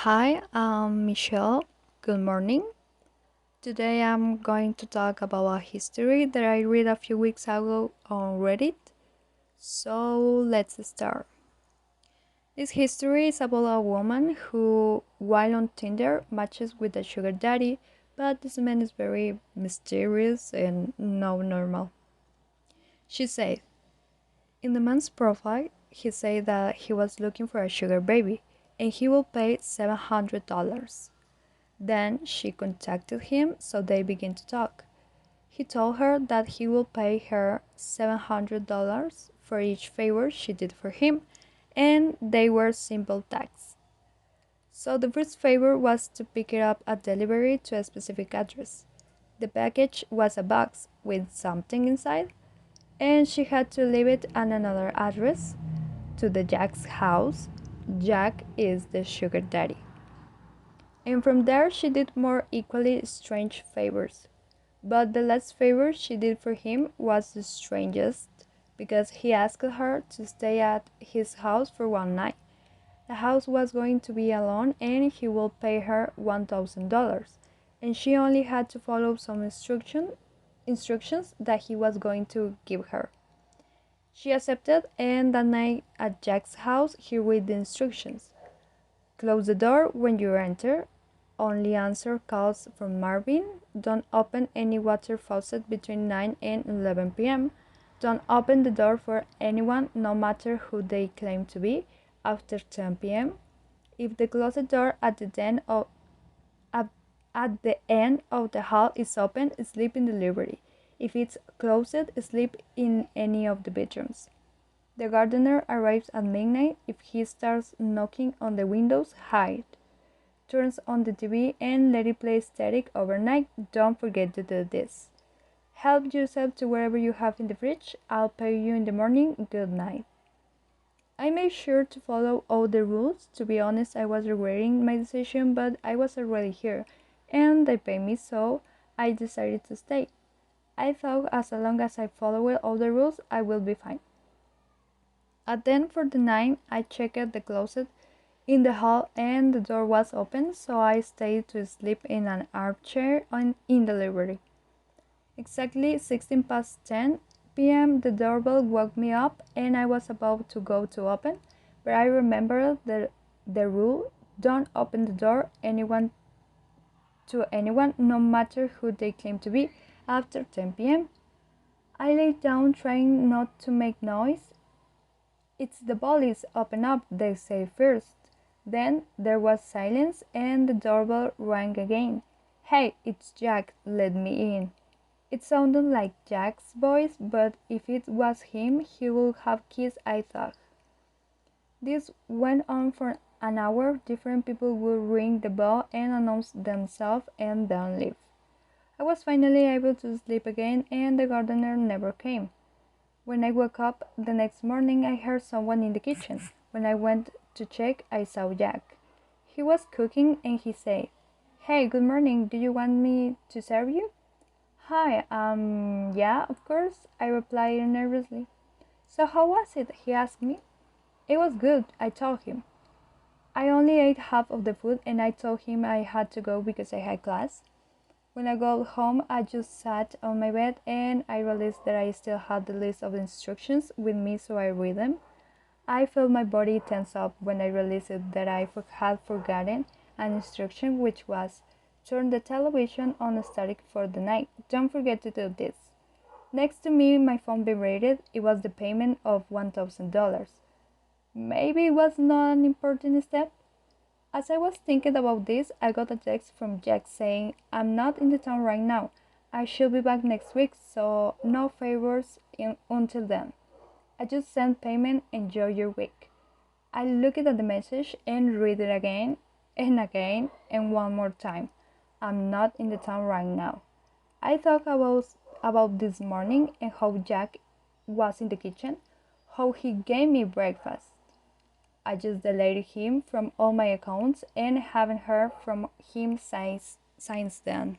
Hi, I'm Michel. Good morning. Today I'm going to talk about a history that I read a few weeks ago on Reddit. So let's start. This history is about a woman who, while on Tinder, matches with a sugar daddy, but this man is very mysterious and not normal. She said, in the man's profile, he said that he was looking for a sugar baby and he will pay $700. Then she contacted him, so they began to talk. He told her that he will pay her $700 for each favor she did for him, and they were simple tasks. So the first favor was to pick it up at delivery to a specific address. The package was a box with something inside, and she had to leave it at another address to the Jack's house. Jack is the sugar daddy. And from there she did more equally strange favors. But the last favor she did for him was the strangest because he asked her to stay at his house for one night. The house was going to be alone and he will pay her $1,000 and she only had to follow some instructions that he was going to give her. She accepted and that night at Jack's house he read the instructions. Close the door when you enter. Only answer calls from Marvin. Don't open any water faucet between 9 and 11 p.m. Don't open the door for anyone, no matter who they claim to be, after 10 p.m. If the closet door at the end of the hall is open, sleep in the library. If it's closed, sleep in any of the bedrooms. The gardener arrives at midnight. If he starts knocking on the windows, hide. Turns on the TV and let it play static overnight. Don't forget to do this. Help yourself to whatever you have in the fridge. I'll pay you in the morning. Good night. I made sure to follow all the rules. To be honest, I was regretting my decision, but I was already here and they paid me, so I decided to stay. I thought as long as I followed all the rules, I will be fine. At then for the night, I checked the closet in the hall and the door was open, so I stayed to sleep in an armchair in the library. Exactly 16 past 10 p.m. the doorbell woke me up and I was about to go to open, but I remembered the rule: don't open the door to anyone, no matter who they claim to be, after 10 p.m. I lay down trying not to make noise. It's the police, open up, they say first. Then there was silence and the doorbell rang again. Hey, it's Jack, let me in. It sounded like Jack's voice, but if it was him, he would have kissed, I thought. This went on for an hour. Different people would ring the bell and announce themselves and then leave. I was finally able to sleep again and the gardener never came. When I woke up the next morning, I heard someone in the kitchen. When I went to check, I saw Jack. He was cooking and he said, Hey, good morning, do you want me to serve you? Hi, yeah, of course, I replied nervously. So how was it? He asked me. It was good, I told him. I only ate half of the food and I told him I had to go because I had class. When I got home, I just sat on my bed and I realized that I still had the list of instructions with me, so I read them. I felt my body tense up when I realized that I had forgotten an instruction, which was turn the television on static for the night. Don't forget to do this. Next to me, my phone vibrated. It was the payment of $1,000. Maybe it was not an important step. As I was thinking about this, I got a text from Jack saying, I'm not in the town right now. I should be back next week, so no favors until then. I just sent payment. Enjoy your week. I looked at the message and read it again and one more time. I'm not in the town right now. I thought about this morning and how Jack was in the kitchen, how he gave me breakfast. I just deleted him from all my accounts and haven't heard from him since then.